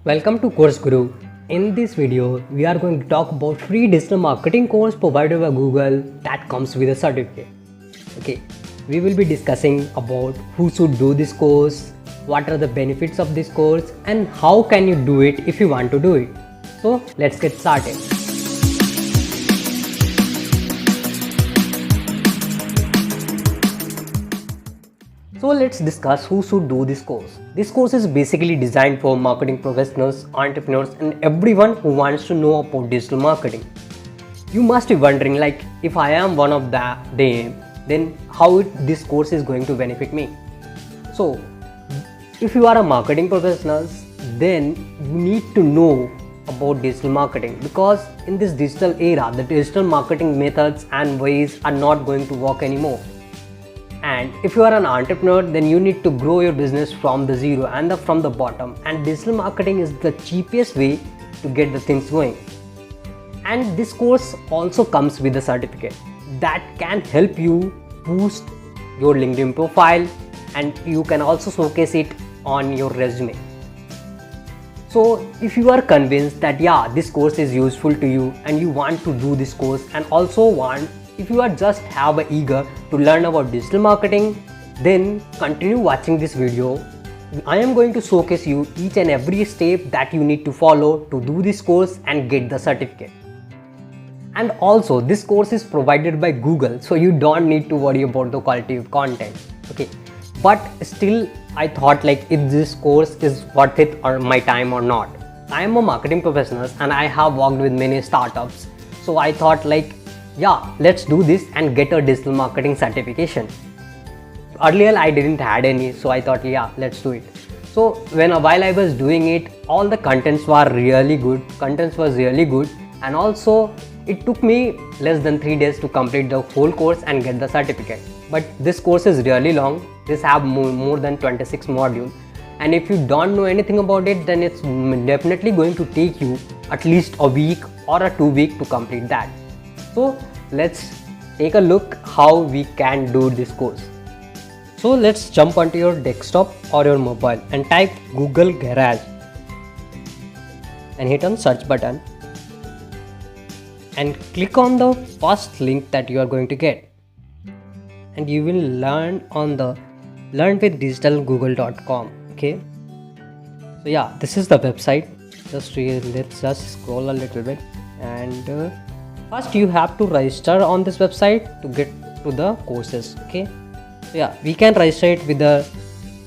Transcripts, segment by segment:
Welcome to Course Guru. In this video, we are going to talk about free digital marketing course provided by Google that comes with a certificate. Okay, we will be discussing about who should do this course, what are the benefits of this course, and how can you do it if you want to do it. So let's get started. So let's discuss who should do this course. This course is basically designed for marketing professionals, entrepreneurs, and everyone who wants to know about digital marketing. You must be wondering, like, if I am one of them, then how this course is going to benefit me. So if you are a marketing professional, then you need to know about digital marketing, because in this digital era, the digital marketing methods and ways are not going to work anymore. And if you are an entrepreneur, then you need to grow your business from the zero and from the bottom, and digital marketing is the cheapest way to get the things going. And this course also comes with a certificate that can help you boost your LinkedIn profile, and you can also showcase it on your resume. So if you are convinced that this course is useful to you and you want to do this course, and also if you are just eager to learn about digital marketing, then continue watching this video. I am going to showcase you each and every step that you need to follow to do this course and get the certificate. And also, this course is provided by Google, so you don't need to worry about the quality of content. Okay, but still I thought, like, if this course is worth it or my time or not. I am a marketing professional and I have worked with many startups, so I thought, like, let's do this and get a digital marketing certification. Earlier I didn't had any, so I thought, let's do it. So while I was doing it, all the contents was really good, and also it took me less than 3 days to complete the whole course and get the certificate. But this course is really long. This have more than 26 modules, and if you don't know anything about it, then it's definitely going to take you at least a week or a 2 week to complete that. So let's take a look how we can do this course. So let's jump onto your desktop or your mobile and type Google Garage and hit on search button and click on the first link that you are going to get, and you will land on the learnwithdigitalgoogle.com. Okay, so this is the website. Let's just scroll a little bit, and first you have to register on this website to get to the courses. Okay, so we can register it with the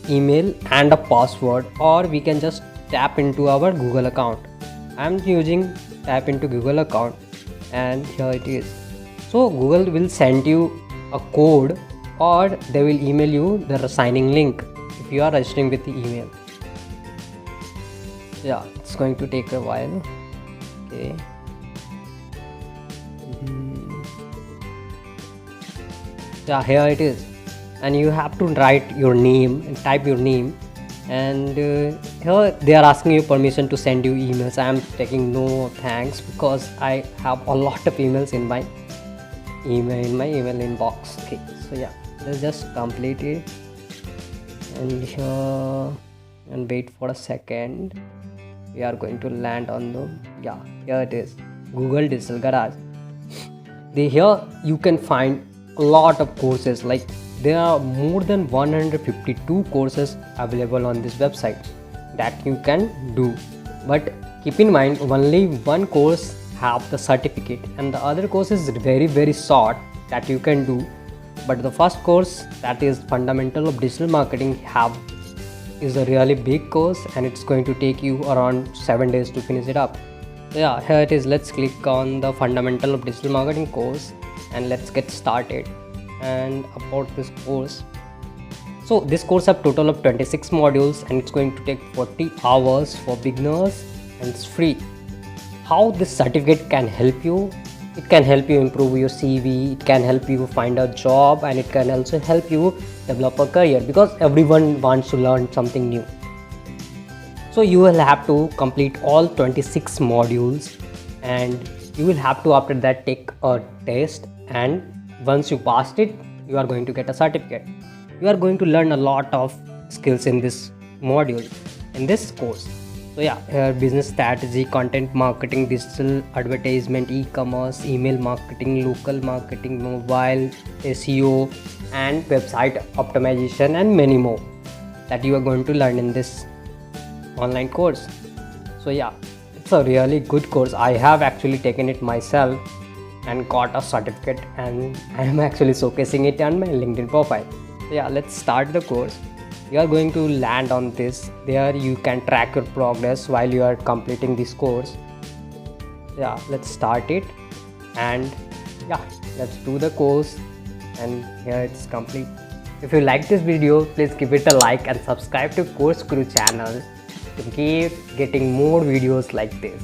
email and a password, or we can just tap into our Google account. I'm using tap into Google account, and here it is. So Google will send you a code, or they will email you the signing link if you are registering with the email. It's going to take a while. Okay, here it is, and you have to write your name and type your name, and here they are asking you permission to send you emails. I am taking no thanks, because I have a lot of emails in my email inbox. Okay, so let's just complete it, and here, and wait for a second. We are going to land on the here it is, Google Digital Garage. Here you can find a lot of courses. Like, there are more than 152 courses available on this website that you can do, but keep in mind, only one course have the certificate, and the other course is very, very short that you can do. But the first course, that is Fundamental of Digital Marketing, is a really big course, and it's going to take you around 7 days to finish it up. Here it is. Let's click on the Fundamental of Digital Marketing course, and let's get started. And about this course, so this course have total of 26 modules, and it's going to take 40 hours for beginners, and it's free. How this certificate can help you? It can help you improve your CV, it can help you find a job, and it can also help you develop a career, because everyone wants to learn something new. So you will have to complete all 26 modules, and you will have to, after that, take a test, and once you passed it, you are going to get a certificate. You are going to learn a lot of skills in this module, in this course. So yeah, here business strategy, content marketing, digital advertisement, e-commerce, email marketing, local marketing, mobile, SEO, and website optimization, and many more that you are going to learn in this online course. So yeah, it's a really good course. I have actually taken it myself and got a certificate, and I am actually showcasing it on my LinkedIn profile. So yeah, let's start the course. You are going to land on this. There you can track your progress while you are completing this course. Yeah, let's start it, and yeah, let's do the course. And here it's complete. If you like this video, please give it a like and subscribe to Course Guru channel to keep getting more videos like this.